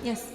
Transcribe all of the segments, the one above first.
Yes.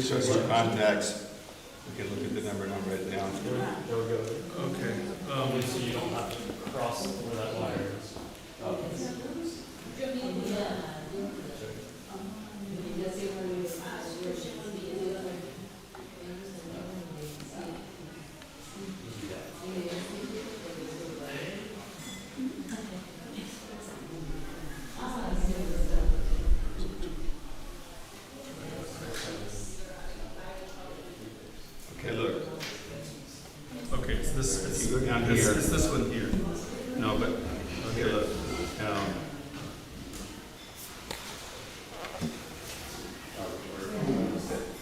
gives us your contacts. We can look at the number and I'll write it down. Okay. So you don't have to cross where that wire is. Okay, look. Okay, it's this. If you go down here. It's this one here. No, but, okay, look.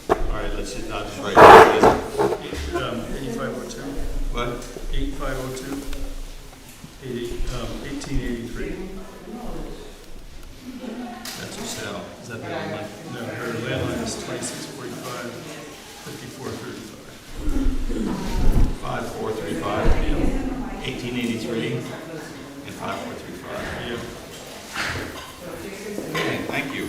All right, let's just not just write it. 8502. What? 8502. 1883. That's your cell. Is that the landline? No, her landline is 2645 5435. 5435, 1883, and 5435. Yeah. Okay, thank you.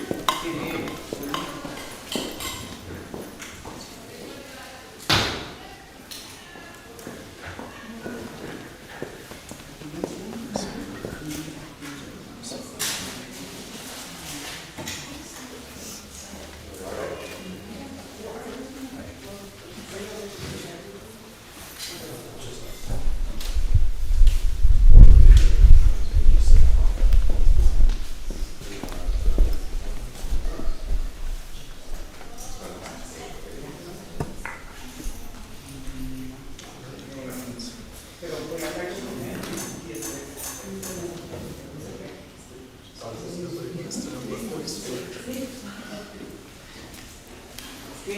Ok,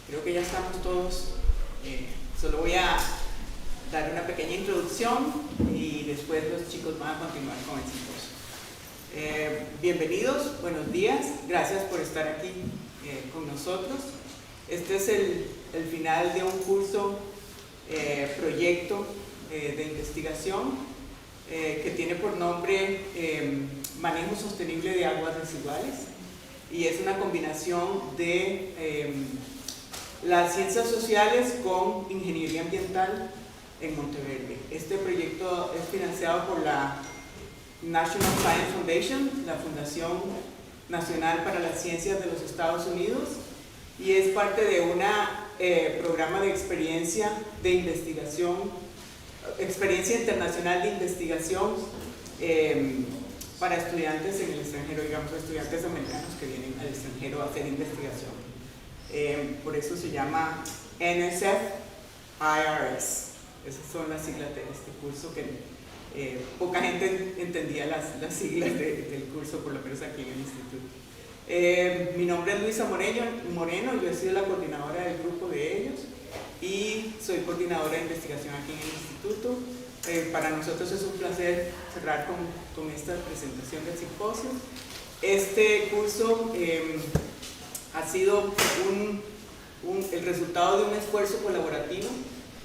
creo que ya estamos todos. Solo voy a dar una pequeña introducción y después los chicos van a continuar con el simposio. Bienvenidos, buenos días, gracias por estar aquí con nosotros. Este es el final de un curso, proyecto de investigación que tiene por nombre Manejo Sostenible de Aguas Residuales, y es una combinación de las ciencias sociales con ingeniería ambiental en Monteverde. Este proyecto es financiado por la National Science Foundation, la Fundación Nacional para las Ciencias de los Estados Unidos, y es parte de un programa de experiencia de investigación, experiencia internacional de investigación para estudiantes en el extranjero, digamos estudiantes americanos que vienen al extranjero a hacer investigación. Por eso se llama NSF IRS. Esas son las siglas de este curso, que poca gente entendía las siglas del curso, por lo menos aquí en el instituto. Mi nombre es Luisa Moreno, yo he sido la coordinadora del grupo de ellos y soy coordinadora de investigación aquí en el instituto. Para nosotros es un placer cerrar con esta presentación del simposio. Este curso ha sido el resultado de un esfuerzo colaborativo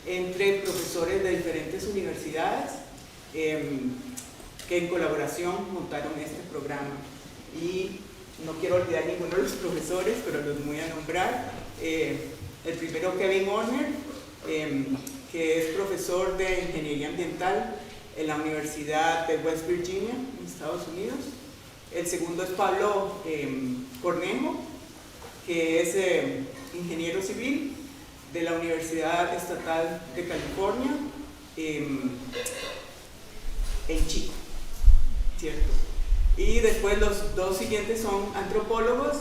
entre profesores de diferentes universidades que en colaboración montaron este programa. Y no quiero olvidar ninguno de los profesores, pero los voy a nombrar. El primero, Kevin Horner, que es profesor de Ingeniería Ambiental en la Universidad de West Virginia, en Estados Unidos. El segundo es Pablo Cornejo, que es ingeniero civil de la Universidad Estatal de California, en Chico, ¿cierto? Y después los dos siguientes son antropólogos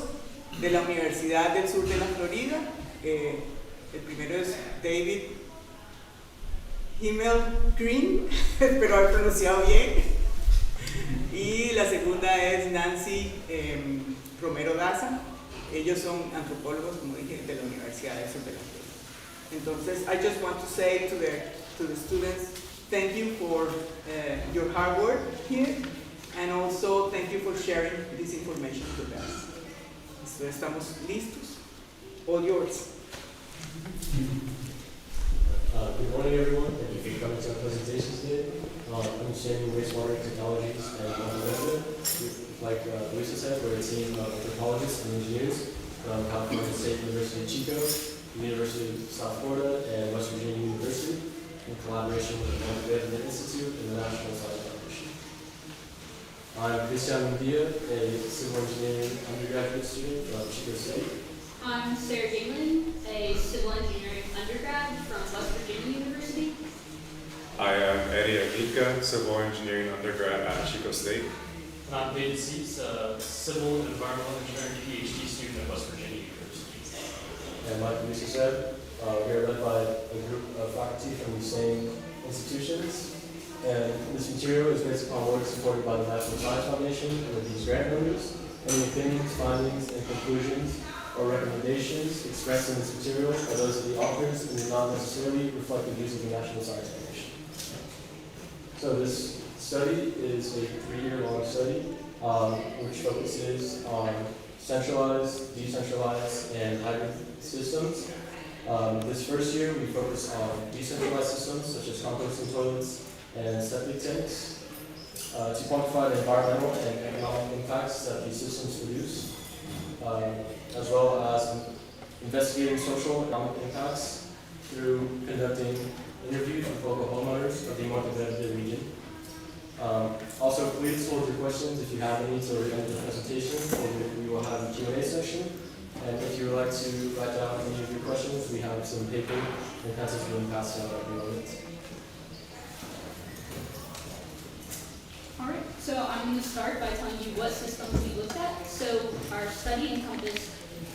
de la Universidad del Sur de la Florida. El primero es David Himmel Green, espero haber pronunciado bien. Y la segunda es Nancy Romero Daza. Ellos son antropólogos, como dije, de la Universidad del Sur de la Florida. Entonces, I just want to say to the students, thank you for your hard work here, and also thank you for sharing this information with us. So, estamos listos. All yours. Good morning, everyone. Thank you for coming to our presentation today. Understanding wastewater technologies and management. Like Luisa said, we're a team of anthropologists and engineers from California State University of Chico, the University of South Florida, and West Virginia University, in collaboration with the NSF Institute and the National Science Foundation. I'm Cristian Mundia, a civil engineering undergraduate student from Chico State. I'm Sarah Galen, a civil engineering undergrad from West Virginia University. I am Eddie Aguica, civil engineering undergrad at Chico State. And I'm David Seats, a civil and environmental engineering PhD student at West Virginia University. And like Lucy said, we are led by a group of faculty from the same institutions. And this material is based upon work supported by the National Science Foundation and with these grant members. Any opinions, findings, and conclusions or recommendations expressed in this material are those of the authors and do not necessarily reflect the views of the National Science Foundation. So this study is a 3-year-long study which focuses on centralized, decentralized, and hybrid systems. This first year we focus on decentralized systems such as composting toilets and septic tanks to quantify the environmental and economic impacts that these systems produce, as well as investigating social and economic impacts through conducting interviews with local homeowners of the Monteverde region. Also, please hold your questions if you have any till the end of the presentation, or we will have a Q&A session. And if you would like to write down any of your questions, we have some paper and pencils being passed out at the moment. Alright, so I'm going to start by telling you what systems we looked at. So our study encompassed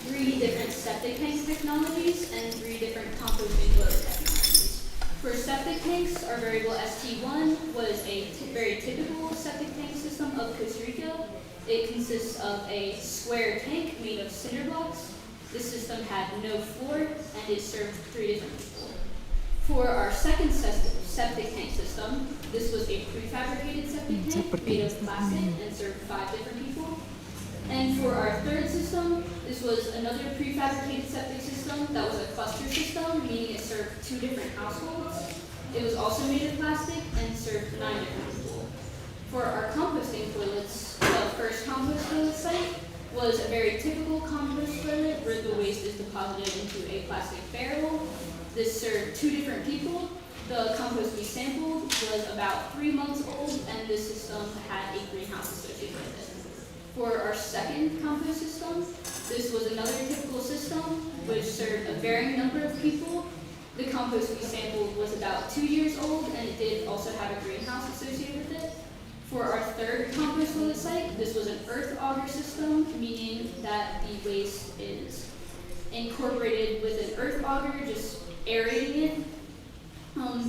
3 different septic tank technologies and 3 different composting toilet technologies. For septic tanks, our variable ST1 was a very typical septic tank system of Costa Rica. It consists of a square tank made of cinder blocks. The system had no floor and it served 3 different people. For our second septic tank system, this was a prefabricated septic tank made of plastic and served 5 different people. And for our third system, this was another prefabricated septic system that was a cluster system, meaning it served 2 different households. It was also made of plastic and served 9 different people. For our composting toilets, the first compost toilet site was a very typical compost toilet where the waste is deposited into a plastic barrel. This served 2 different people. The compost we sampled was about 3 months old, and this system had a greenhouse associated with it. For our second compost system, this was another typical system which served a varying number of people. The compost we sampled was about 2 years old, and it did also have a greenhouse associated with it. For our third compost toilet site, this was an earth auger system, meaning that the waste is incorporated with an earth auger, just aerating it.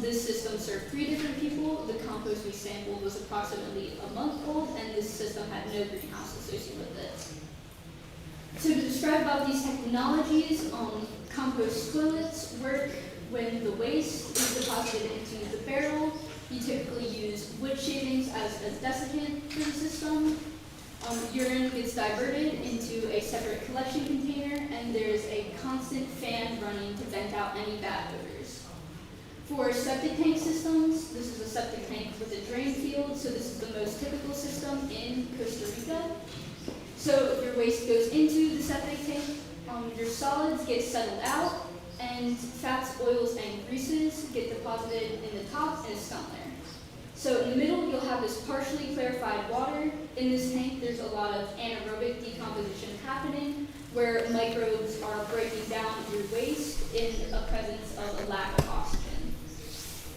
This system served 3 different people. The compost we sampled was approximately a month old, and this system had no greenhouse associated with it. So to describe about these technologies, compost toilets work when the waste is deposited into the barrel. You typically use wood shavings as a desiccant for the system. Urine gets diverted into a separate collection container, and there's a constant fan running to vent out any bad odors. For septic tank systems, this is a septic tank with a drain field, so this is the most typical system in Costa Rica. So your waste goes into the septic tank, your solids get settled out, and fats, oils, and greases get deposited in the top and it's dumped there. So in the middle, you'll have this partially clarified water. In this tank, there's a lot of anaerobic decomposition happening, where microbes are breaking down your waste in the presence of a lack of oxygen.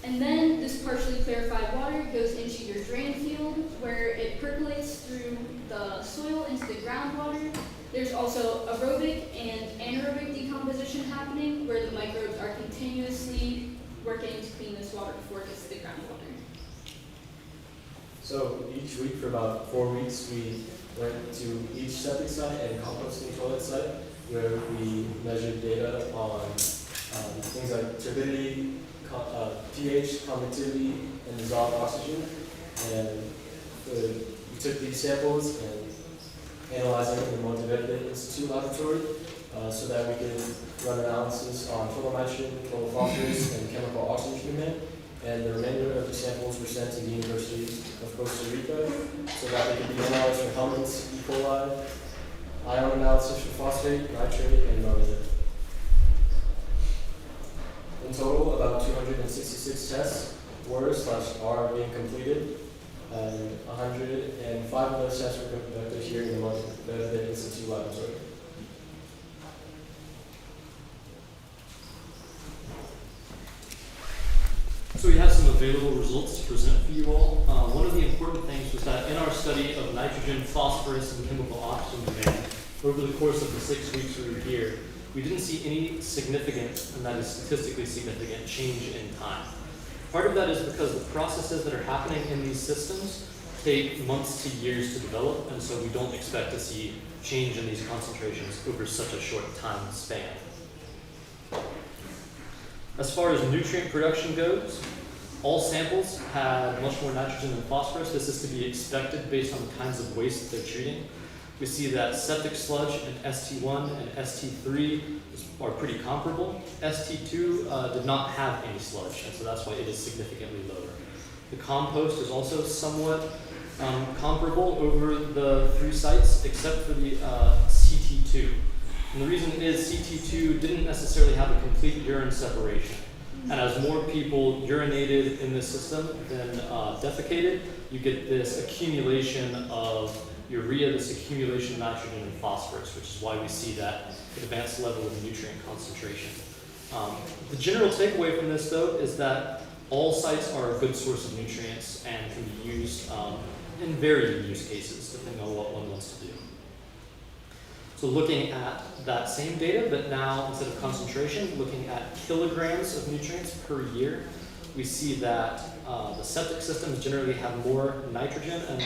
And then this partially clarified water goes into your drain field, where it percolates through the soil into the groundwater. There's also aerobic and anaerobic decomposition happening, where the microbes are continuously working to clean this water before it gets to the groundwater. So each week for about 4 weeks, we went to each septic site and composting toilet site where we measured data on things like turbidity, pH, conductivity, and dissolved oxygen. And we took these samples and analyzed them in the Monteverde Institute laboratory. so that we can run analysis on total nitrogen, total phosphorus, and chemical oxygen treatment. And the remainder of the samples were sent to the University of Costa Rica so that they could be analyzed for helminths, E. coli, ion analysis for phosphate, nitrate, and ammonia. In total, about 266 tests were/are being completed, and 105 of those tests were conducted here in the Institute laboratory. So we have some available results to present for you all. One of the important things was that in our study of nitrogen, phosphorus, and chemical oxygen demand over the course of the 6 weeks we were here, we didn't see any significant, and that is statistically significant, change in time. Part of that is because the processes that are happening in these systems take months to years to develop, and so we don't expect to see change in these concentrations over such a short time span. As far as nutrient production goes, all samples had much more nitrogen than phosphorus. This is to be expected based on the kinds of waste that they're treating. We see that septic sludge in ST1 and ST3 are pretty comparable. ST2 did not have any sludge, and so that's why it is significantly lower. The compost is also somewhat comparable over the 3 sites, except for the CT2. And the reason is CT2 didn't necessarily have a complete urine separation. And as more people urinated in this system than defecated, you get this accumulation of urea, this accumulation of nitrogen and phosphorus, which is why we see that advanced level of nutrient concentration. The general takeaway from this, though, is that all sites are a good source of nutrients and can be used in varying use cases, depending on what one wants to do. So looking at that same data, but now instead of concentration, looking at kilograms of nutrients per year, we see that the septic systems generally have more nitrogen and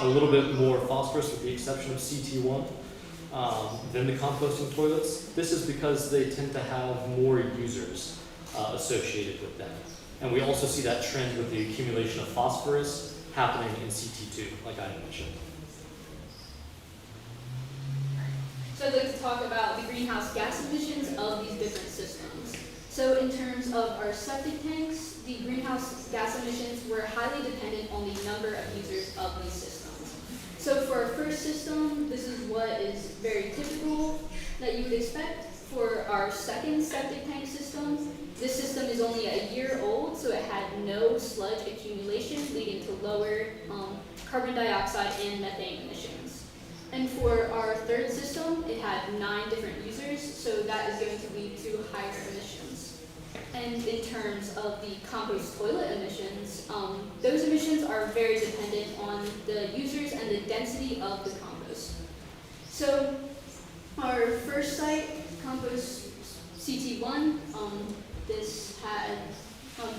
a little bit more phosphorus, with the exception of CT1, than the composting toilets. This is because they tend to have more users associated with them. And we also see that trend with the accumulation of phosphorus happening in CT2, like I mentioned. So I'd like to talk about the greenhouse gas emissions of these different systems. So in terms of our septic tanks, the greenhouse gas emissions were highly dependent on the number of users of these systems. So for our first system, this is what is very typical that you would expect. For our second septic tank system, this system is only a year old, so it had no sludge accumulation, leading to lower carbon dioxide and methane emissions. And for our third system, it had 9 different users, so that is going to lead to higher emissions. And in terms of the compost toilet emissions, those emissions are very dependent on the users and the density of the compost. So our first site, compost CT1, this had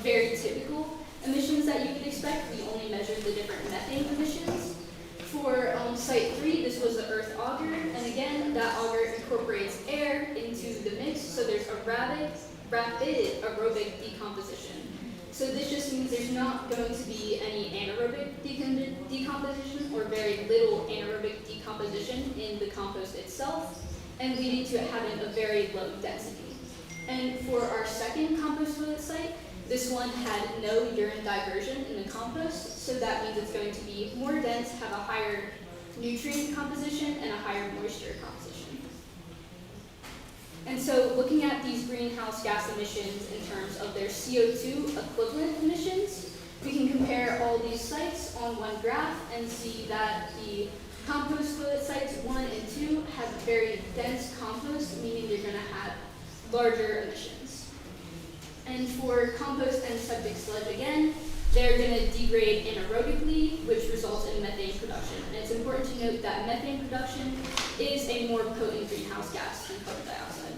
very typical emissions that you would expect. We only measured the different methane emissions. For site 3, this was the earth auger, and again, that auger incorporates air into the mix, so there's a rapid aerobic decomposition. So this just means there's not going to be any anaerobic decomposition or very little anaerobic decomposition in the compost itself, and leading to it having a very low density. And for our second compost toilet site, this one had no urine diversion in the compost, so that means it's going to be more dense, have a higher nutrient composition, and a higher moisture composition. And so looking at these greenhouse gas emissions in terms of their CO2 equivalent emissions, we can compare all these sites on one graph and see that the compost toilet sites 1 and 2 have very dense compost, meaning they're going to have larger emissions. And for compost and septic sludge again, they're going to degrade anaerobically, which results in methane production. And it's important to note that methane production is a more potent greenhouse gas than carbon dioxide.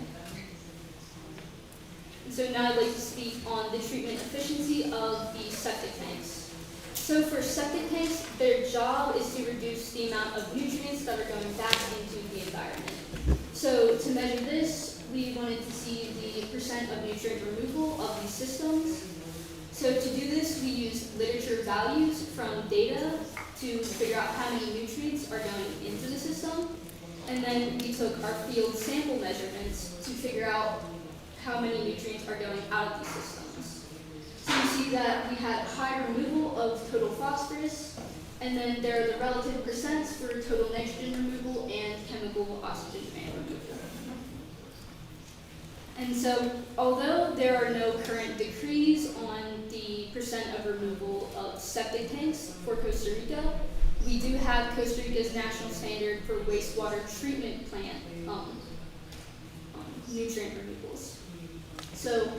And so now I'd like to speak on the treatment efficiency of the septic tanks. So for septic tanks, their job is to reduce the amount of nutrients that are going back into the environment. So to measure this, we wanted to see the percent of nutrient removal of these systems. So to do this, we used literature values from data to figure out how many nutrients are going into the system. And then we took our field sample measurements to figure out how many nutrients are going out of these systems. So you see that we had high removal of total phosphorus, and then there are the relative percents for total nitrogen removal and chemical oxygen demand removal. And so, although there are no current decrees on the percent of removal of septic tanks for Costa Rica, we do have Costa Rica's national standard for wastewater treatment plant nutrient removals. So,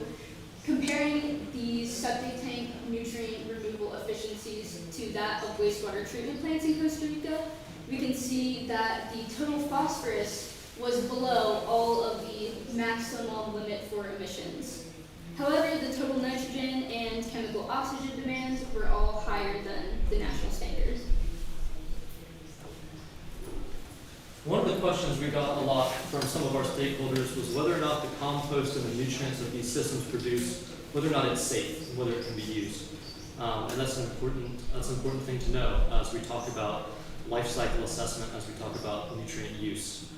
comparing these septic tank nutrient removal efficiencies to that of wastewater treatment plants in Costa Rica, we can see that the total phosphorus was below all of the maximum limit for emissions. However, the total nitrogen and chemical oxygen demands were all higher than the national standard. One of the questions we got a lot from some of our stakeholders was whether or not the compost and the nutrients that these systems produce, whether or not it's safe and whether it can be used. And that's an important thing to know as we talk about life cycle assessment, as we talk about nutrient use.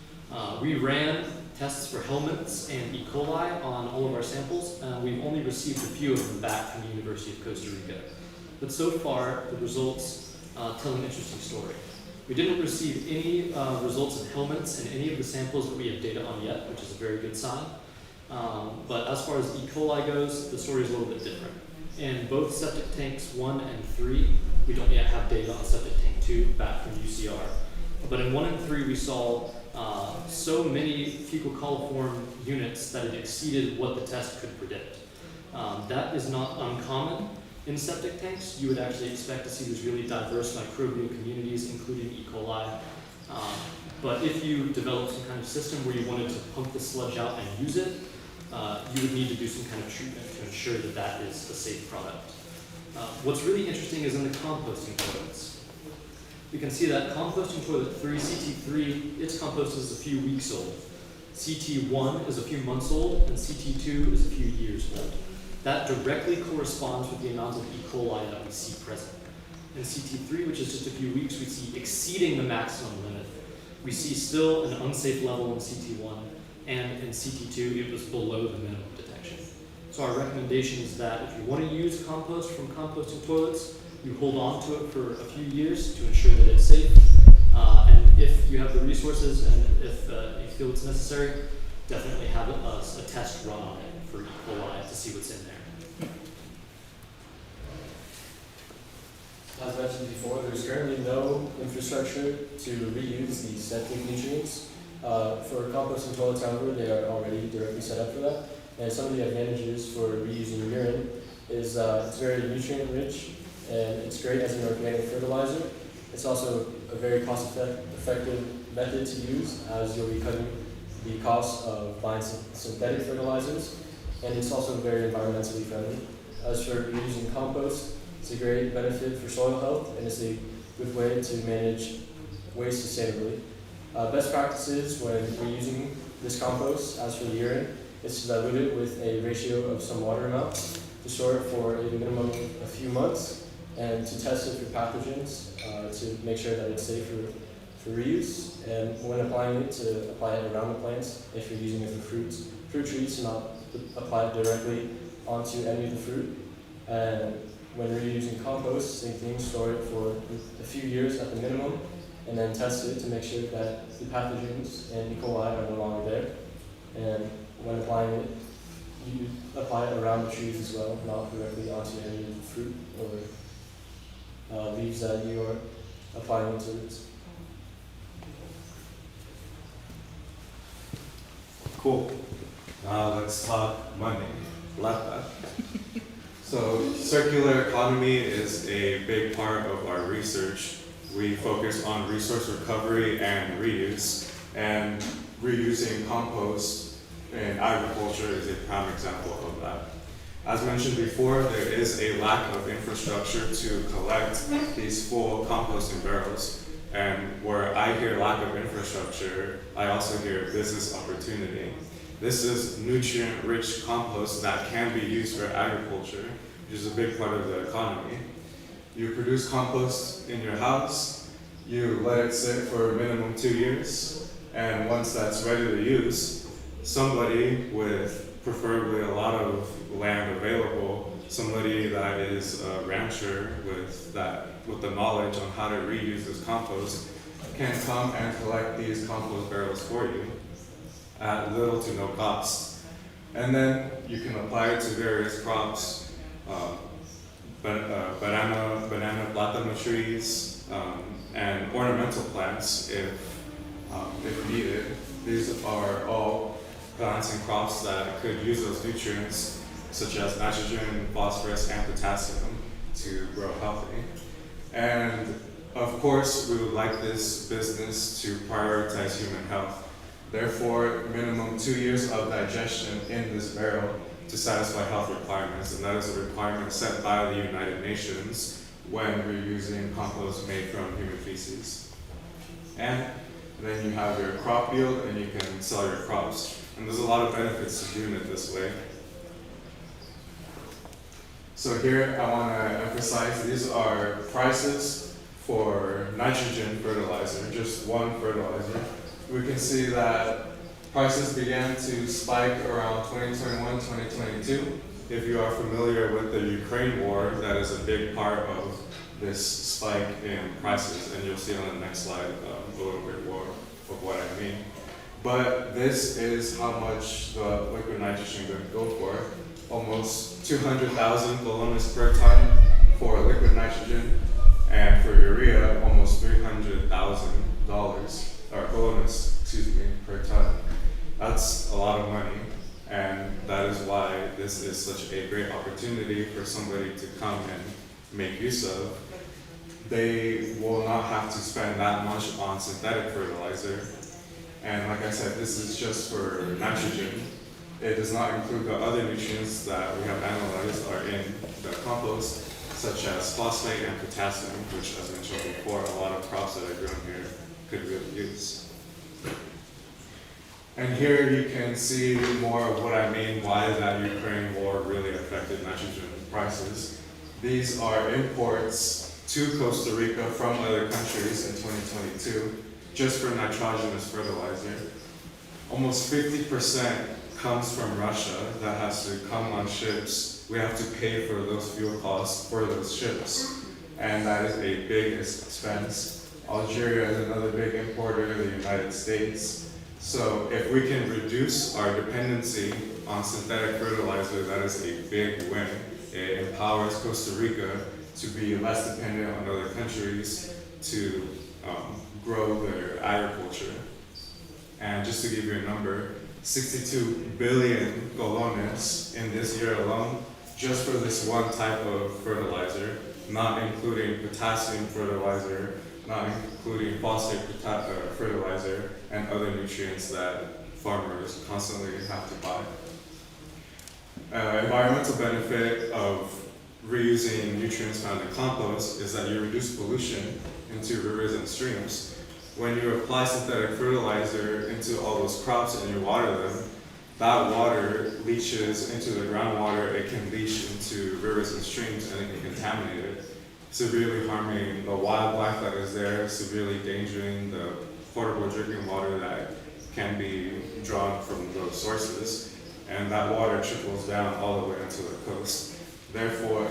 We ran tests for helminths and E. coli on all of our samples, and we've only received a few of them back from the University of Costa Rica. But so far, the results tell an interesting story. We didn't receive any results of helminths in any of the samples that we have data on yet, which is a very good sign. But as far as E. coli goes, the story is a little bit different. In both septic tanks 1 and 3, we don't yet have data on septic tank 2 back from UCR. But in 1 and 3, we saw so many fecal coliform units that it exceeded what the test could predict. That is not uncommon in septic tanks. You would actually expect to see these really diverse microbial communities, including E. coli. But if you develop some kind of system where you wanted to pump the sludge out and use it, you would need to do some kind of treatment to ensure that that is a safe product. What's really interesting is in the composting toilets. You can see that composting toilet 3, CT3, its compost is a few weeks old. CT1 is a few months old, and CT2 is a few years old. That directly corresponds with the amount of E. coli that we see present. In CT3, which is just a few weeks, we see exceeding the maximum limit. We see still an unsafe level in CT1, and in CT2, it was below the minimum detection. So our recommendation is that if you want to use compost from composting toilets, you hold on to it for a few years to ensure that it's safe. And if you have the resources and if you feel it's necessary, definitely have a test run on it for E. coli to see what's in there. As mentioned before, there's currently no infrastructure to reuse these septic nutrients. For composting toilets, however, they are already directly set up for that. And some of the advantages for reusing urine is it's very nutrient rich, and it's great as an organic fertilizer. It's also a very cost-effective method to use, as you'll be cutting the cost of buying synthetic fertilizers, and it's also very environmentally friendly. As for using compost, it's a great benefit for soil health, and it's a good way to manage waste sustainably. Best practices when we're using this compost, as for the urine, is to dilute it with a ratio of some water amount, to store it for a minimum of a few months, and to test it for pathogens to make sure that it's safe for reuse. And when applying it, to apply it around the plants. If you're using it for fruit trees, to not apply it directly onto any of the fruit. And when reusing compost, same thing, store it for a few years at the minimum, and then test it to make sure that the pathogens and E. coli are no longer there. And when applying it, you apply it around the trees as well, not directly onto any of the fruit or leaves that you are applying into it. Cool. Now let's talk money. Love that. So circular economy is a big part of our research. We focus on resource recovery and reuse, and reusing compost in agriculture is a prime example of that. As mentioned before, there is a lack of infrastructure to collect these full composting barrels. And where I hear lack of infrastructure, I also hear business opportunity. This is nutrient-rich compost that can be used for agriculture, which is a big part of the economy. You produce compost in your house, you let it sit for a minimum 2 years, And once that's ready to use, somebody with preferably a lot of land available, somebody that is a rancher with the knowledge on how to reuse this compost, can come and collect these compost barrels for you at little to no cost. And then you can apply it to various crops, banana platano trees, and ornamental plants if needed. These are all plants and crops that could use those nutrients, such as nitrogen, phosphorus, and potassium, to grow healthy. And of course, we would like this business to prioritize human health. Therefore, minimum 2 years of digestion in this barrel to satisfy health requirements, and that is a requirement set by the United Nations when we're using compost made from human feces. And then you have your crop yield, and you can sell your crops. And there's a lot of benefits to doing it this way. So here I want to emphasize these are prices for nitrogen fertilizer, just one fertilizer. We can see that prices began to spike around 2021, 2022. If you are familiar with the Ukraine war, that is a big part of this spike in prices, and you'll see on the next slide a little bit more of what I mean. But this is how much the liquid nitrogen would go for. Almost 200,000 colones per ton for liquid nitrogen, and for urea, almost $300,000 or colones, per ton. That's a lot of money, and that is why this is such a great opportunity for somebody to come and make use of. They will not have to spend that much on synthetic fertilizer. And like I said, this is just for nitrogen. It does not include the other nutrients that we have analyzed are in the compost, such as phosphate and potassium, which, as mentioned before, a lot of crops that are grown here could really use. And here you can see more of what I mean, why that Ukraine war really affected nitrogen prices. These are imports to Costa Rica from other countries in 2022, just for nitrogenous fertilizer. Almost 50% comes from Russia that has to come on ships. We have to pay for those fuel costs for those ships, and that is a big expense. Algeria is another big importer, the United States. So if we can reduce our dependency on synthetic fertilizer, that is a big win. It empowers Costa Rica to be less dependent on other countries to grow their agriculture. And just to give you a number, 62 billion colones in this year alone, just for this one type of fertilizer, not including potassium fertilizer, not including phosphate fertilizer, and other nutrients that farmers constantly have to buy. Environmental benefit of reusing nutrients found in compost is that you reduce pollution into rivers and streams. When you apply synthetic fertilizer into all those crops and you water them, that water leaches into the groundwater. It can leach into rivers and streams, and it can contaminate it, severely harming the wildlife that is there, severely endangering the potable drinking water that can be drawn from those sources, and that water trickles down all the way into the coast. Therefore,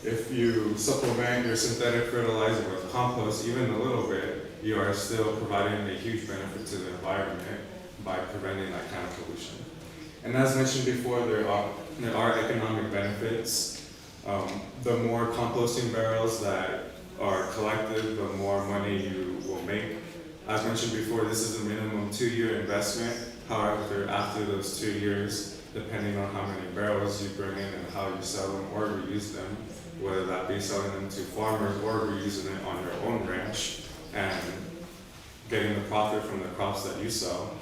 if you supplement your synthetic fertilizer with compost even a little bit, you are still providing a huge benefit to the environment by preventing that kind of pollution. And as mentioned before, there are economic benefits. The more composting barrels that are collected, the more money you will make. As mentioned before, this is a minimum 2-year investment. However, after those 2 years, depending on how many barrels you bring in and how you sell them or reuse them, whether that be selling them to farmers or reusing it on your own ranch and getting the profit from the crops that you sell,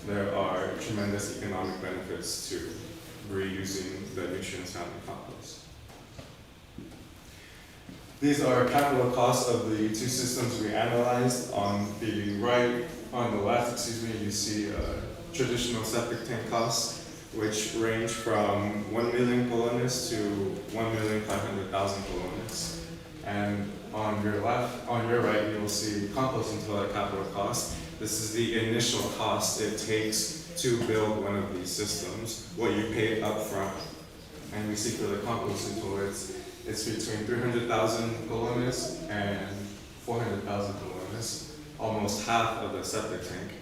there are tremendous economic benefits to reusing the nutrients found in compost. These are capital costs of the two systems we analyzed. On the left, you see traditional septic tank costs, which range from 1 million colones to 1,500,000 colones. And on your right, you will see composting toilet capital costs. This is the initial cost it takes to build one of these systems, what you pay up front. And we see for the composting toilets, it's between 300,000 colones and 400,000 colones, almost half of the septic tank.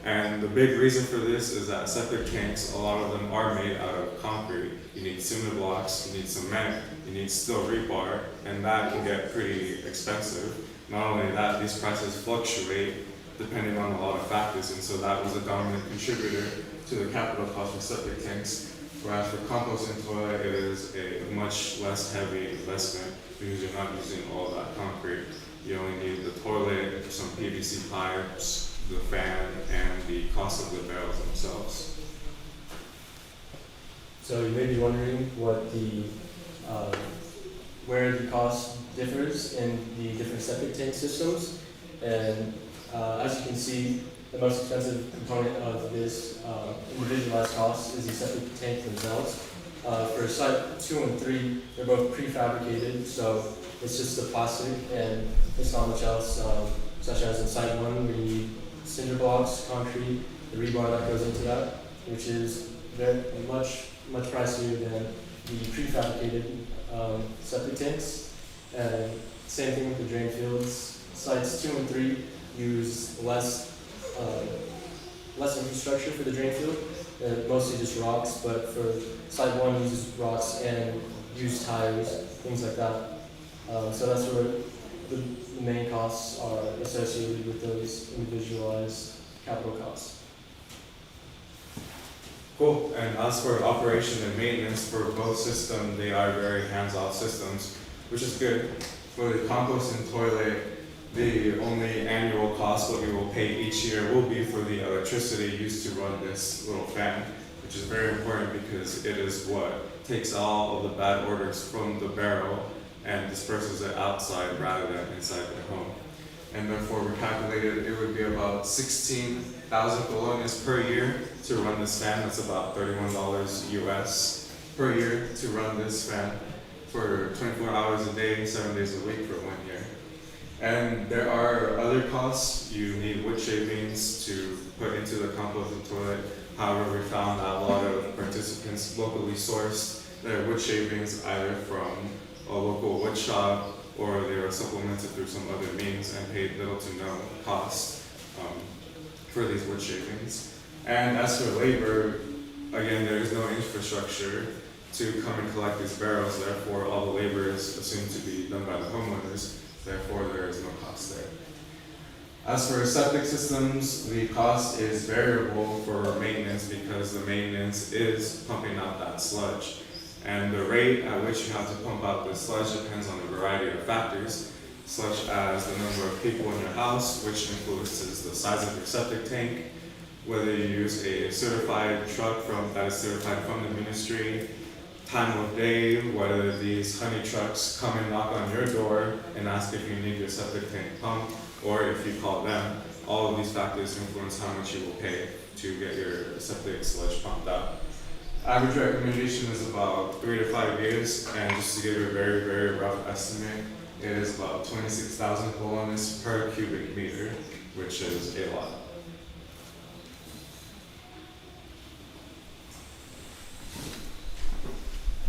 And the big reason for this is that septic tanks, a lot of them are made out of concrete. You need cinder blocks, you need cement, you need steel rebar, and that can get pretty expensive. Not only that, these prices fluctuate depending on a lot of factors, and so that was a dominant contributor to the capital cost for septic tanks. Whereas for composting toilet, it is a much less heavy investment because you're not using all that concrete. You only need the toilet, some PVC pipes, the fan, and the cost of the barrels themselves. So you may be wondering what the where the cost differs in the different septic tank systems, and as you can see, the most expensive component of this individualized cost is the septic tank themselves. For site 2 and 3, they're both prefabricated, so it's just the plastic and it's not much else, such as in site 1 where you need cinder blocks, concrete, the rebar that goes into that, which is very much pricier than the prefabricated septic tanks. And same thing with the drain fields. Sites 2 and 3 use less infrastructure for the drain field, mostly just rocks, but for site 1 uses rocks and used tires, things like that. So that's where the main costs are associated with those individualized capital costs. Cool. And as for operation and maintenance for both systems, they are very hands-off systems, which is good. For the composting toilet, the only annual cost what we will pay each year will be for the electricity used to run this little fan, which is very important because it is what takes all of the bad odors from the barrel and disperses it outside rather than inside the home. And therefore we calculated it would be about 16,000 colones per year to run this fan. That's about $31 US per year to run this fan for 24 hours a day, 7 days a week for 1 year. And there are other costs. You need wood shavings to put into the composting toilet. However, we found that a lot of participants locally sourced their wood shavings either from a local wood shop or they were supplemented through some other means and paid little to no cost for these wood shavings. And as for labor, again, there is no infrastructure to come and collect these barrels, therefore all the labor is assumed to be done by the homeowners, therefore there is no cost there. As for septic systems, the cost is variable for maintenance because the maintenance is pumping out that sludge. And the rate at which you have to pump out the sludge depends on a variety of factors, such as the number of people in your house, which influences the size of your septic tank, whether you use a certified truck that is certified from the ministry, time of day, whether these honey trucks come and knock on your door and ask if you need your septic tank pumped, or if you call them. All of these factors influence how much you will pay to get your septic sludge pumped out. Average recommendation is about 3 to 5 years, and just to give you a very, very rough estimate, it is about 26,000 colones per cubic meter, which is a lot.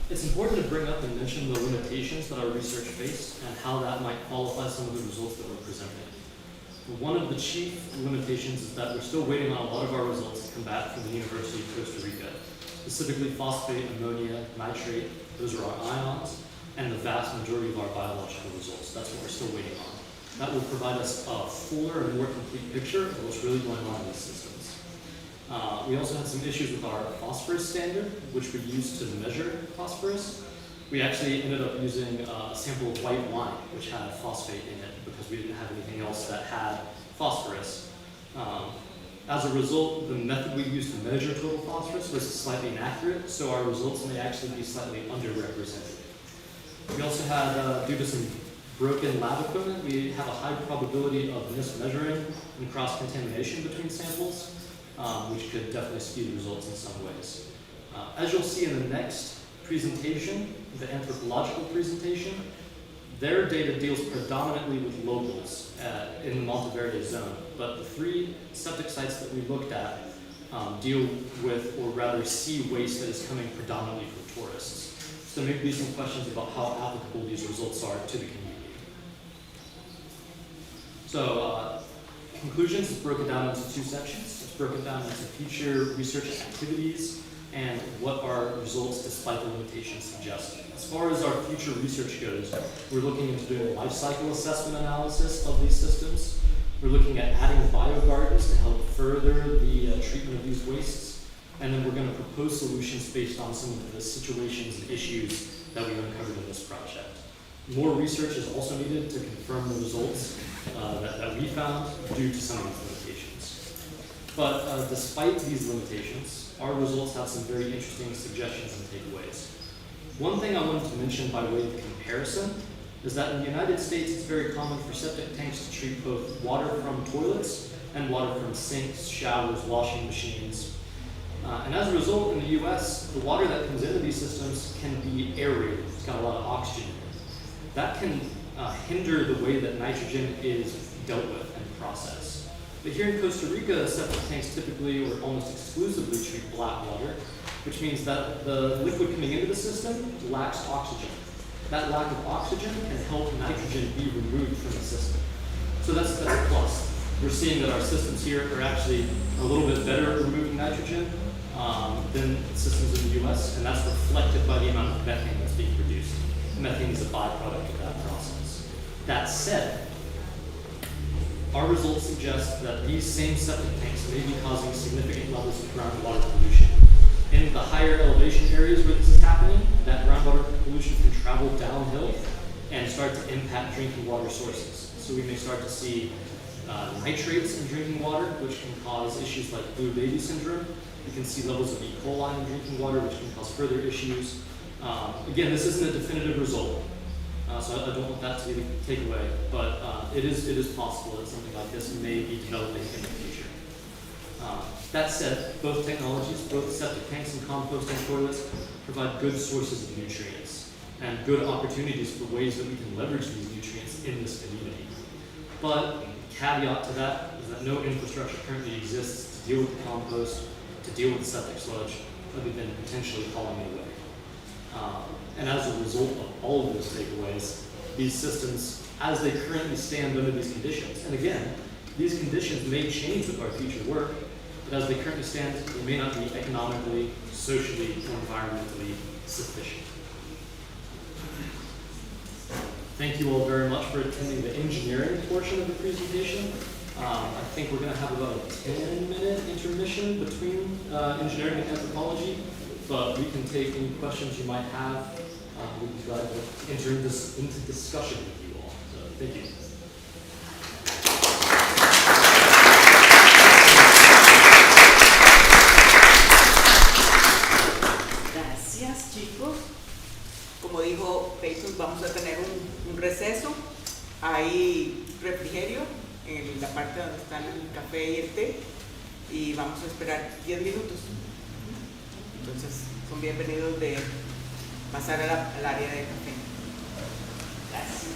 It's important to bring up and mention the limitations that our research faced and how that might qualify some of the results that we're presenting. One of the chief limitations is that we're still waiting on a lot of our results to come back from the University of Costa Rica, specifically phosphate, ammonia, nitrate. Those are our ions, and the vast majority of our biological results. That's what we're still waiting on. That will provide us a fuller and more complete picture of what's really going on in these systems. We also had some issues with our phosphorus standard, which we used to measure phosphorus. We actually ended up using a sample of white wine, which had phosphate in it, because we didn't have anything else that had phosphorus. As a result, the method we used to measure total phosphorus was slightly inaccurate, so our results may actually be slightly underrepresented. We also had, due to some broken lab equipment, we have a high probability of mismeasuring and cross-contamination between samples, which could definitely skew the results in some ways. As you'll see in the next presentation, the anthropological presentation, their data deals predominantly with locals in the Monteverde zone, but the 3 septic sites that we looked at deal with, or rather see waste that is coming predominantly from tourists. So there may be some questions about how applicable these results are to the community. So conclusions is broken down into 2 sections. It's broken down into future research activities and what our results, despite the limitations, suggest. As far as our future research goes, we're looking into doing a life cycle assessment analysis of these systems. We're looking at adding biogardens to help further the treatment of these wastes. And then we're going to propose solutions based on some of the situations and issues that we've uncovered in this project. More research is also needed to confirm the results that we found due to some of these limitations. But despite these limitations, our results have some very interesting suggestions and takeaways. One thing I wanted to mention by way of comparison is that in the United States, it's very common for septic tanks to treat both water from toilets and water from sinks, showers, washing machines. And as a result, in the US, the water that comes into these systems can be aerated. It's got a lot of oxygen in it. That can hinder the way that nitrogen is dealt with and processed. But here in Costa Rica, septic tanks typically or almost exclusively treat black water, which means that the liquid coming into the system lacks oxygen. That lack of oxygen can help nitrogen be removed from the system. So that's a plus. We're seeing that our systems here are actually a little bit better at removing nitrogen than systems in the US, and that's reflected by the amount of methane that's being produced. Methane is a byproduct of that process. That said, our results suggest that these same septic tanks may be causing significant levels of groundwater pollution. In the higher elevation areas where this is happening, that groundwater pollution can travel downhill and start to impact drinking water sources. So we may start to see nitrates in drinking water, which can cause issues like blue baby syndrome. You can see levels of E. coli in drinking water, which can cause further issues. Again, this isn't a definitive result, so I don't want that to be the takeaway, but it is possible that something like this may be developing in the future. That said, both technologies, both septic tanks and composting toilets, provide good sources of nutrients and good opportunities for ways that we can leverage these nutrients in this community. But caveat to that is that no infrastructure currently exists to deal with the compost, to deal with the septic sludge, other than potentially hauling it away. And as a result of all of those takeaways, these systems, as they currently stand under these conditions, and again, these conditions may change with our future work, but as they currently stand, they may not be economically, socially, or environmentally sufficient. Thank you all very much for attending the engineering portion of the presentation. I think we're going to have about a 10-minute intermission between engineering and anthropology, but we can take any questions you might have. We'd be glad to enter into discussion with you all. So thank you. Gracias, chicos. Como dijo Peyton, vamos a tener un receso. Hay refrigerio en la parte donde están el café y el té, y vamos a esperar 10 minutos. Entonces, son bienvenidos de pasar al área de café. Gracias.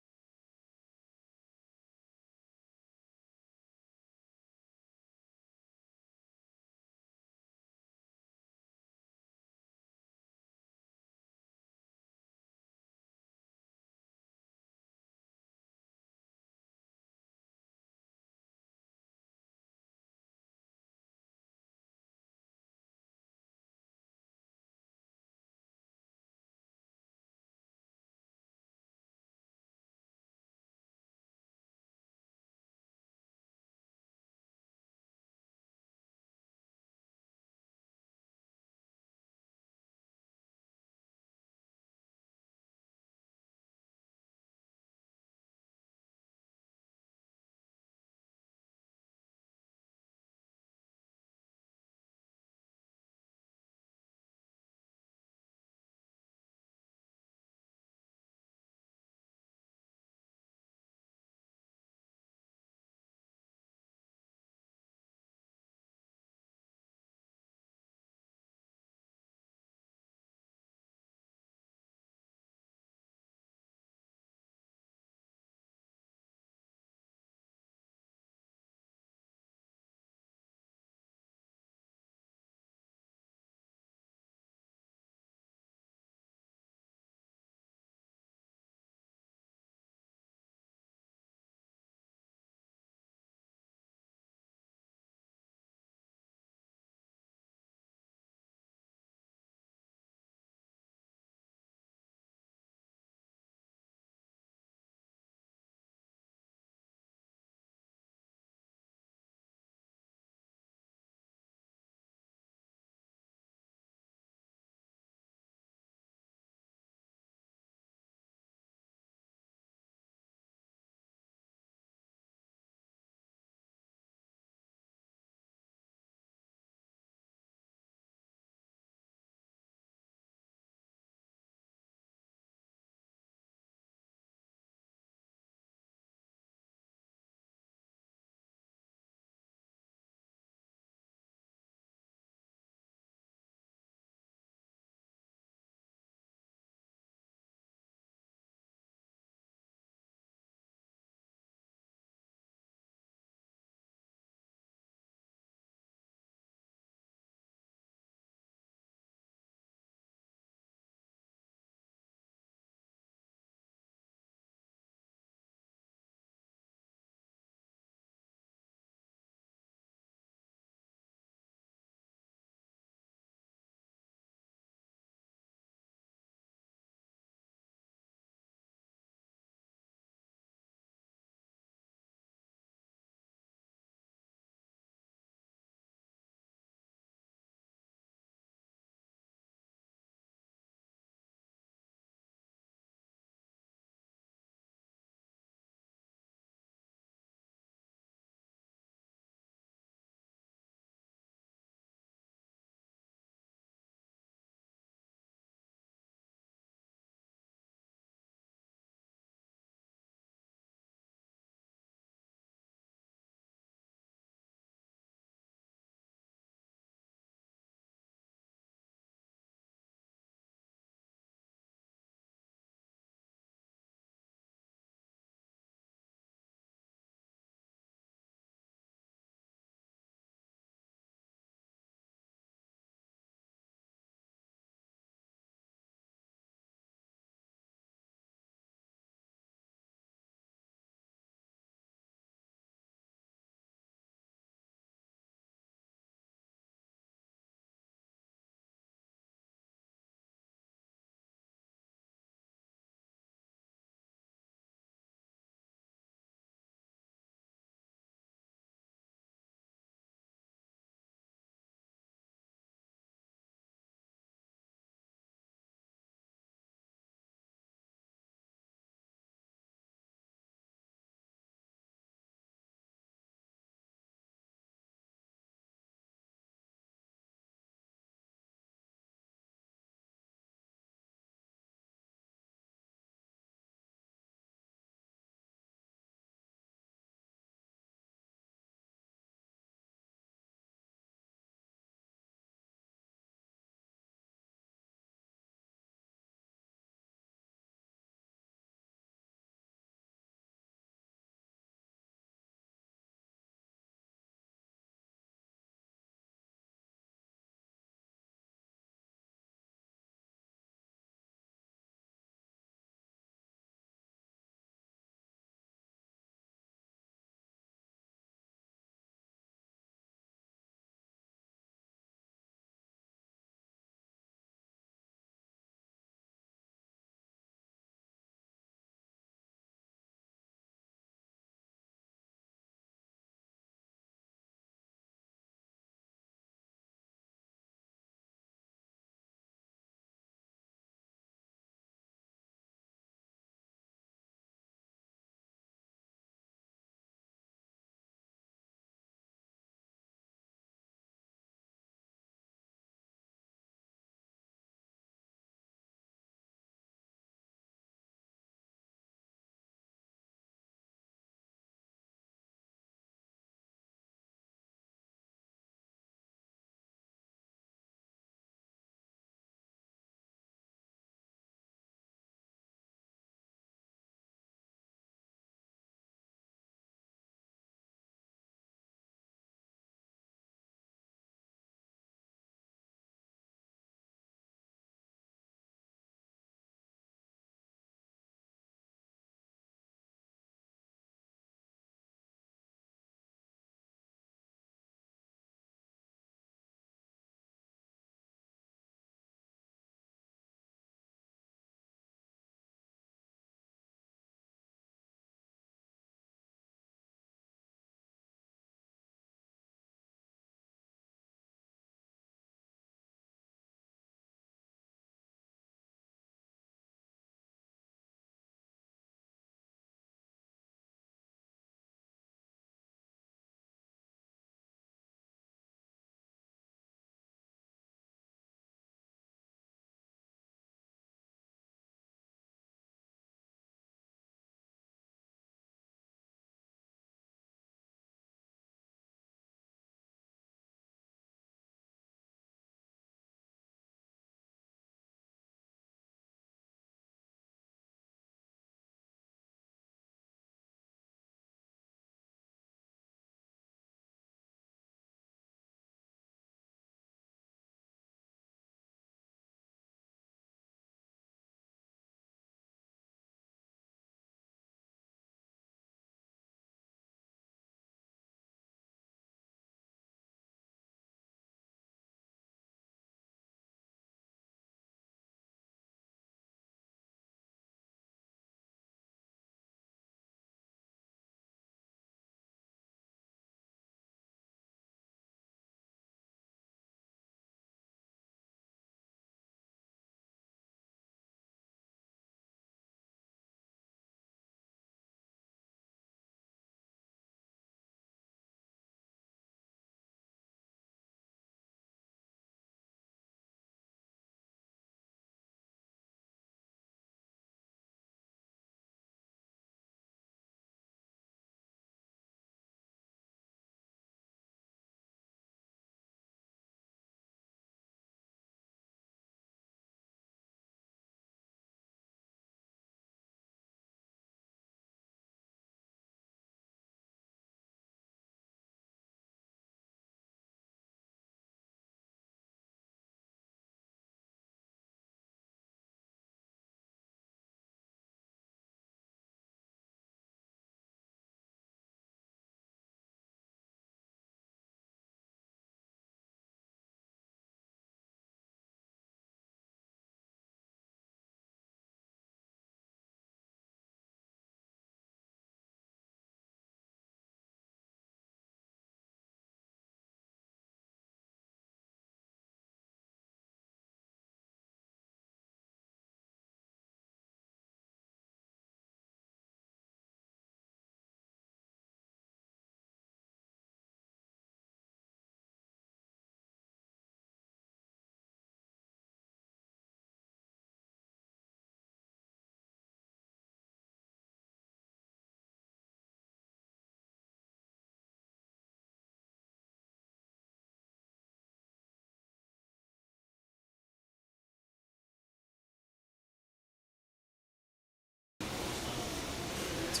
¿Se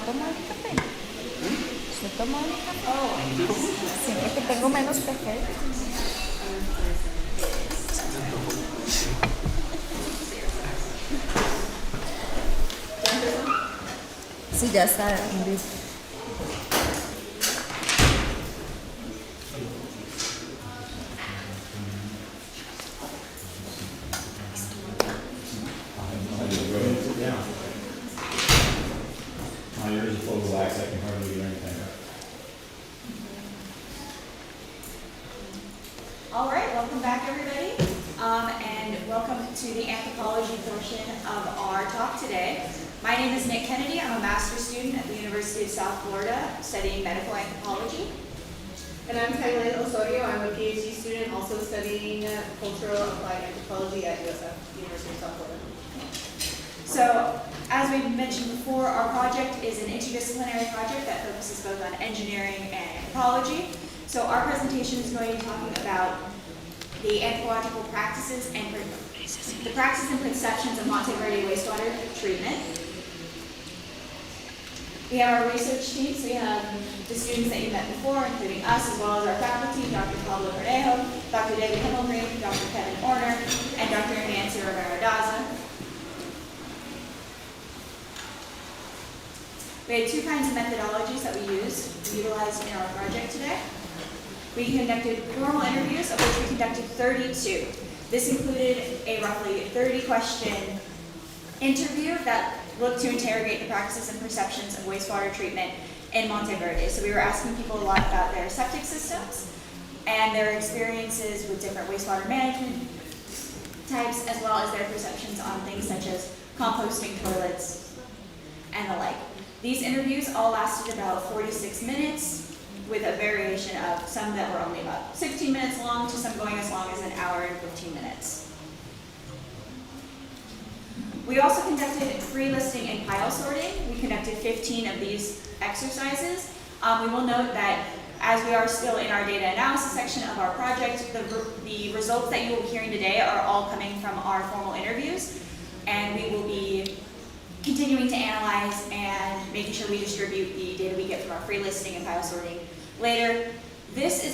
toma el café? ¿Se toma el café? Siempre que tengo menos café. Sí, ya está. Yours is full of wax, I can hardly do anything. All right, welcome back, everybody, and welcome to the anthropology portion of our talk today. My name is Nick Kennedy. I'm a master's student at the University of South Florida studying medical anthropology. And I'm Tyler Osorio. I'm a PhD student also studying cultural applied anthropology at USF, University of South Florida. So, as we mentioned before, our project is an interdisciplinary project that focuses both on engineering and anthropology. So our presentation is going to be talking about the anthropological practices and the practices and conceptions of Monteverde wastewater treatment. We have our research team, so we have the students that you met before, including us, as well as our faculty, Dr. Pablo Cornejo, Dr. David Himmelgreen, Dr. Kevin Orner, and Dr. Nancy Rivera-Daza. We had two kinds of methodologies that we utilized in our project today. We conducted formal interviews, of which we conducted 32. This included a roughly 30-question interview that looked to interrogate the practices and perceptions of wastewater treatment in Monteverde. So we were asking people a lot about their septic systems and their experiences with different wastewater management types, as well as their perceptions on things such as composting toilets and the like. These interviews all lasted about 46 minutes, with a variation of some that were only about 16 minutes long to some going as long as an hour and 15 minutes. We also conducted free listing and pile sorting. We conducted 15 of these exercises. We will note that as we are still in our data analysis section of our project, the results that you will be hearing today are all coming from our formal interviews, and we will be continuing to analyze and making sure we distribute the data we get from our free listing and pile sorting later. This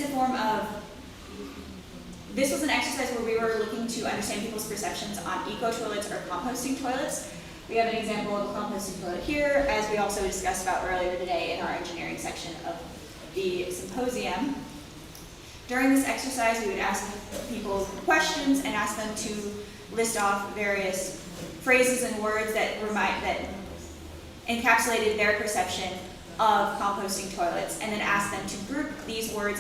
was an exercise where we were looking to understand people's perceptions on eco-toilets or composting toilets. We have an example of a composting toilet here, as we also discussed about earlier today in our engineering section of the symposium. During this exercise, we would ask people questions and ask them to list off various phrases and words that encapsulated their perception of composting toilets, and then ask them to group these words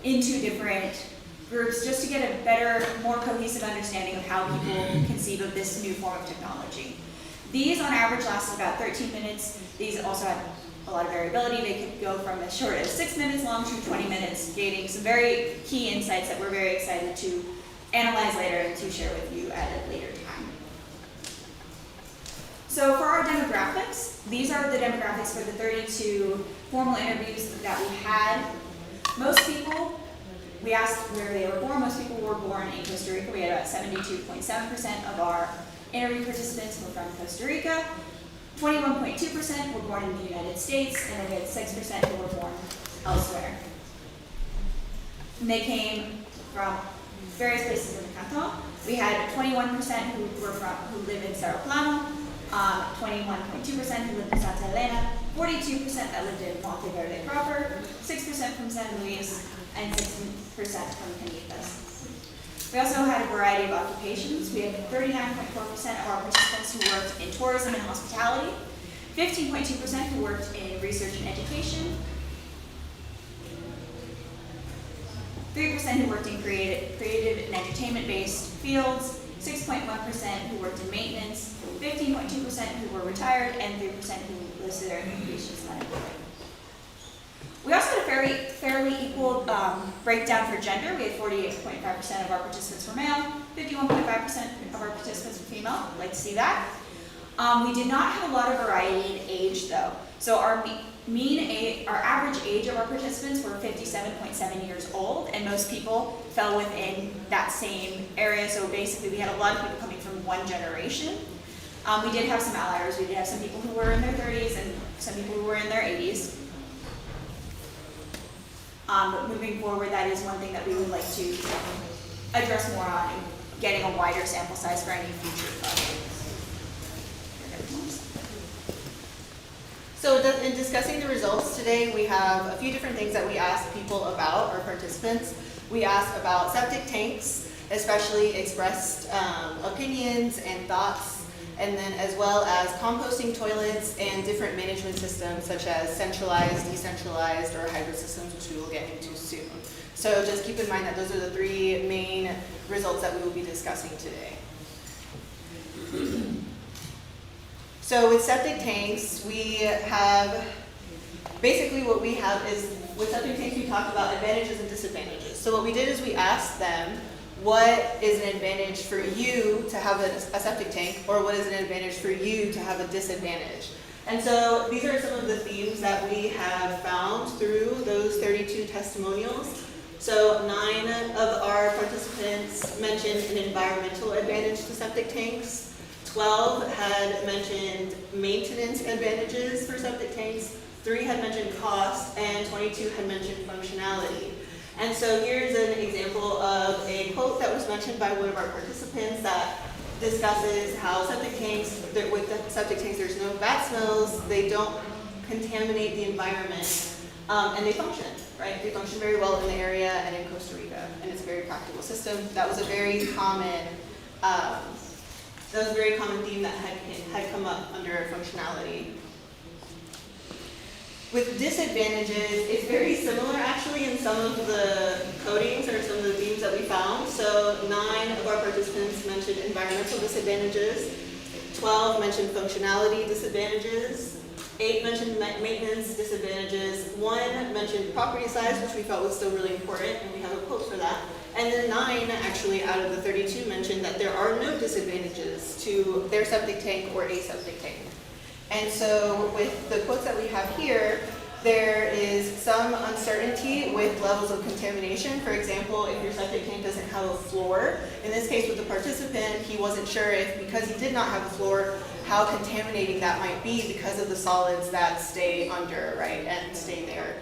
into different groups just to get a better, more cohesive understanding of how people conceive of this new form of technology. These on average lasted about 13 minutes. These also had a lot of variability. They could go from as short as 6 minutes long to 20 minutes, gaining some very key insights that we're very excited to analyze later and to share with you at a later time. So for our demographics, these are the demographics for the 32 formal interviews that we had. Most people, we asked where they were born. Most people were born in Costa Rica. We had about 72.7% of our interview participants were from Costa Rica. 21.2% were born in the United States, and then we had 6% who were born elsewhere. And they came from various places in the canton. We had 21% who live in Cerro Plano, 21.2% who lived in Santa Elena, 42% that lived in Monteverde proper, 6% from San Luis, and 6% from Canitas. We also had a variety of occupations. We had 39.4% of our participants who worked in tourism and hospitality, 15.2% who worked in research and education, 3% who worked in creative and entertainment-based fields, 6.1% who worked in maintenance, 15.2% who were retired, and 3% who listed their occupations as unemployed. We also had a fairly equal breakdown for gender. We had 48.5% of our participants were male, 51.5% of our participants were female. I'd like to see that. We did not have a lot of variety in age though. So our average age of our participants were 57.7 years old, and most people fell within that same area. So basically we had a lot of people coming from one generation. We did have some outliers. We did have some people who were in their 30s and some people who were in their 80s. But moving forward, that is one thing that we would like to address more on, getting a wider sample size for any future projects. So in discussing the results today, we have a few different things that we asked people about, our participants. We asked about septic tanks, especially expressed opinions and thoughts, and then as well as composting toilets and different management systems such as centralized, decentralized, or hybrid systems, which we will get into soon. So just keep in mind that those are the three main results that we will be discussing today. So with septic tanks, we have, basically what we have is, with septic tanks we talked about advantages and disadvantages. So what we did is we asked them, what is an advantage for you to have a septic tank, or what is an advantage for you to have a disadvantage? And so these are some of the themes that we have found through those 32 testimonials. So 9 of our participants mentioned an environmental advantage to septic tanks. 12 had mentioned maintenance advantages for septic tanks, 3 had mentioned cost, and 22 had mentioned functionality. And so here's an example of a quote that was mentioned by one of our participants that discusses how septic tanks, with the septic tanks there's no bad smells, they don't contaminate the environment, and they function, right? They function very well in the area and in Costa Rica, and it's a very practical system. That was a very common theme that had come up under functionality. With disadvantages, it's very similar actually in some of the codings or some of the themes that we found. So 9 of our participants mentioned environmental disadvantages, 12 mentioned functionality disadvantages, 8 mentioned maintenance disadvantages, 1 mentioned property size, which we felt was still really important, and we have a quote for that. And then 9 actually out of the 32 mentioned that there are no disadvantages to their septic tank or a septic tank. And so with the quotes that we have here, there is some uncertainty with levels of contamination. For example, if your septic tank doesn't have a floor, in this case with the participant, he wasn't sure if, because he did not have a floor, how contaminating that might be because of the solids that stay under, right, and stay there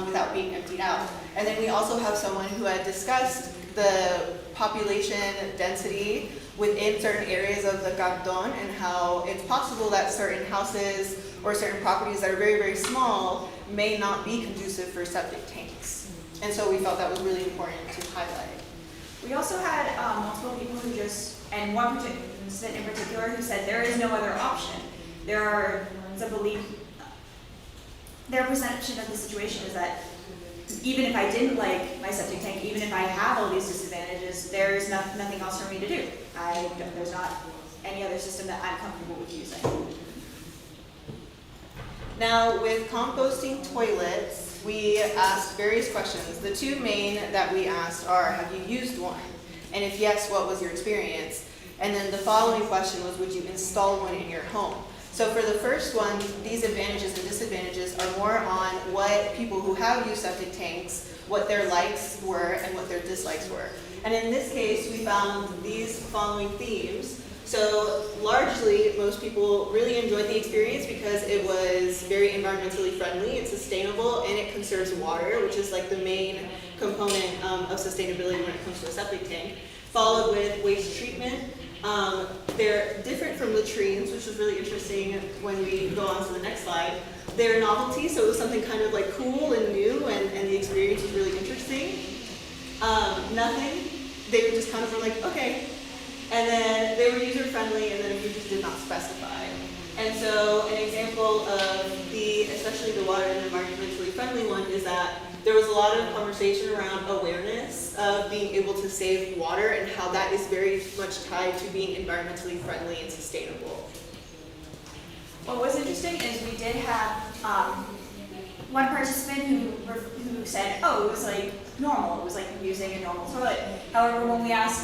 without being emptied out. And then we also have someone who had discussed the population density within certain areas of the canton and how it's possible that certain houses or certain properties that are very, very small may not be conducive for septic tanks. And so we felt that was really important to highlight. We also had multiple people who just, and one participant in particular who said there is no other option. Their perception of the situation is that even if I didn't like my septic tank, even if I have all these disadvantages, there's nothing else for me to do. There's not any other system that I'm comfortable with using. Now, with composting toilets, we asked various questions. The 2 main that we asked are, have you used one? And if yes, what was your experience? And then the following question was, would you install one in your home? So for the first one, these advantages and disadvantages are more on what people who have used septic tanks, what their likes were and what their dislikes were. And in this case, we found these following themes. So largely, most people really enjoyed the experience because it was very environmentally friendly, it's sustainable, and it conserves water, which is like the main component of sustainability when it comes to a septic tank. Followed with waste treatment. They're different from latrines, which is really interesting when we go on to the next slide. They're novelty, so it was something kind of like cool and new, and the experience was really interesting. Nothing, they were just kind of were like, okay. And then they were user-friendly, and then a few just did not specify. And so an example of especially the water and environmentally friendly one is that there was a lot of conversation around awareness of being able to save water and how that is very much tied to being environmentally friendly and sustainable. What was interesting is we did have one participant who said, oh, it was like normal, it was like using a normal toilet. However, when we asked